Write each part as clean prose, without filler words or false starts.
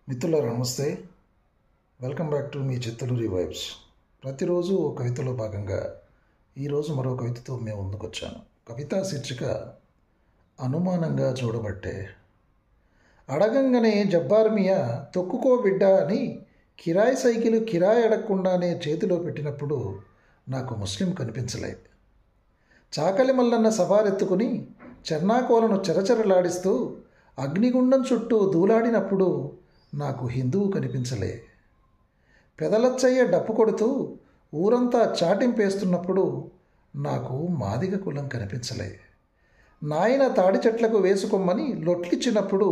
మిత్రులారా నమస్తే. Welcome back to me Chittaluri vibes. ప్రతిరోజు ఓ కవితలో భాగంగా ఈరోజు మరో కవితతో మేము ముందుకొచ్చాను. కవితా శీర్షిక అనుమానంగా చూడబట్టే. అడగంగానే జబ్బార్ మియా తొక్కుకో బిడ్డ అని కిరాయి సైకిల్ కిరాయి అడగకుండానే చేతిలో పెట్టినప్పుడు నాకు ముస్లిం కనిపించలే. చాకలి మల్లన్న సవారెత్తుకుని చెర్నాకోలను చెరచెరలాడిస్తూ అగ్నిగుండం చుట్టూ దూలాడినప్పుడు నాకు హిందువు కనిపించలే. పెదలచ్చయ్య డప్పు కొడుతూ ఊరంతా చాటింపేస్తున్నప్పుడు నాకు మాదిగ కులం కనిపించలే. నాయన తాడి చెట్లకు వేసుకోమని లొట్లిచ్చినప్పుడు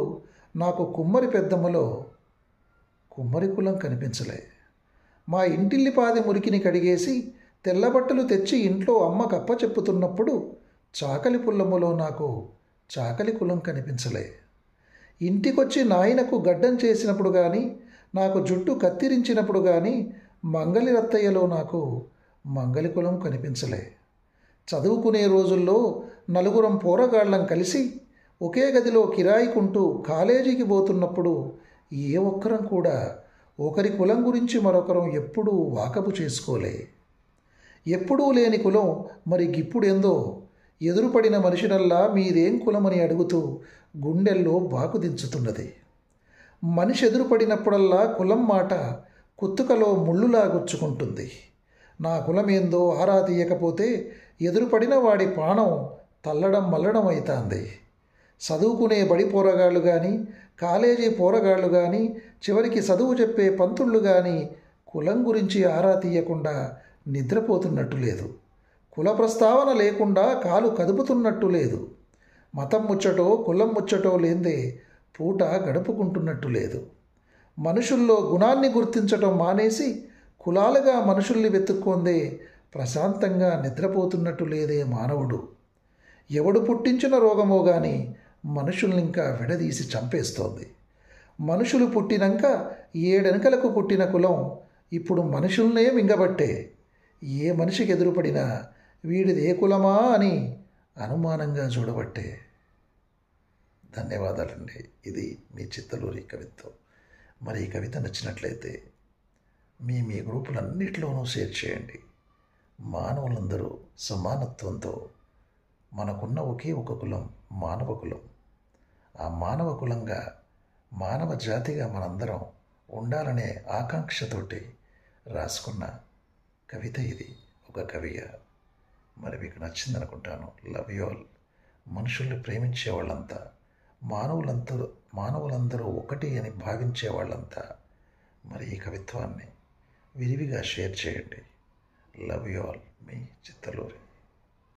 నాకు కుమ్మరి పెద్దమ్మలో కుమ్మరి కులం కనిపించలే. మా ఇంటిల్లిపాది మురికిని కడిగేసి తెల్లబట్టలు తెచ్చి ఇంట్లో అమ్మ కప్ప చెప్పుతున్నప్పుడు చాకలి పుల్లమ్మలో నాకు చాకలి కులం కనిపించలే. ఇంటికొచ్చి నాయనకు గడ్డం చేసినప్పుడు కానీ, నాకు జుట్టు కత్తిరించినప్పుడు కానీ మంగలి రత్తయ్యలో నాకు మంగలి కులం కనిపించలే. చదువుకునే రోజుల్లో నలుగురం పోరగాళ్ళం కలిసి ఒకే గదిలో కిరాయికుంటూ కాలేజీకి పోతున్నప్పుడు ఏ ఒక్కరం కూడా ఒకరి కులం గురించి మరొకరం ఎప్పుడూ వాకపు చేసుకోలే. ఎప్పుడూ లేని కులం మరి గిప్పుడెందో ఎదురుపడిన మనిషినల్లా మీరేం కులమని అడుగుతూ గుండెల్లో బాకు దించుతున్నది. మనిషి ఎదురుపడినప్పుడల్లా కులం మాట కుత్తుకలో ముళ్ళులా గుచ్చుకుంటుంది. నా కులమేందో ఆరా తీయకపోతే ఎదురుపడిన వాడి ప్రాణం తల్లడం మల్లడం అవుతుంది. చదువుకునే బడి పోరగాళ్ళు కానీ, కాలేజీ పోరగాళ్ళు కానీ, చివరికి చదువు చెప్పే పంతుళ్ళు కానీ కులం గురించి ఆరా తీయకుండా నిద్రపోతున్నట్టు లేదు. కుల ప్రస్తావన లేకుండా కాలు కదుపుతున్నట్టు లేదు. మతం ముచ్చటో కులం ముచ్చటో లేందే పూట గడుపుకుంటున్నట్టు లేదు. మనుషుల్లో గుణాన్ని గుర్తించటం మానేసి కులాలుగా మనుషుల్ని వెతుక్కొందే ప్రశాంతంగా నిద్రపోతున్నట్టు లేదే మానవుడు. ఎవడు పుట్టించిన రోగమో గాని మనుషుల్ని ఇంకా విడదీసి చంపేస్తోంది. మనుషులు పుట్టినాక ఏడెనకలకు పుట్టిన కులం ఇప్పుడు మనుషుల్నే మింగబట్టే. ఏ మనిషికి ఎదురుపడినా వీడిది ఏ కులమా అని అనుమానంగా చూడబట్టే. ధన్యవాదాలండి. ఇది మీ చిత్తలూరి కవిత్వం. మరి ఈ కవిత నచ్చినట్లయితే మీ గ్రూపులన్నిటిలోనూ షేర్ చేయండి. మానవులందరూ సమానత్వంతో మనకున్న ఒకే ఒక కులం మానవ కులం. ఆ మానవ కులంగా మానవ జాతిగా మనందరం ఉండాలనే ఆకాంక్షతోటి రాసుకున్న కవిత ఇది. ఒక కవిగా మరి మీకు నచ్చింది అనుకుంటాను. Love you all. మనుషుల్ని ప్రేమించే వాళ్ళంతా, మానవులందరూ ఒకటి అని భావించే వాళ్ళంతా మరి ఈ కవిత్వాన్ని విరివిగా షేర్ చేయండి. Love you all. Me Chittaluri.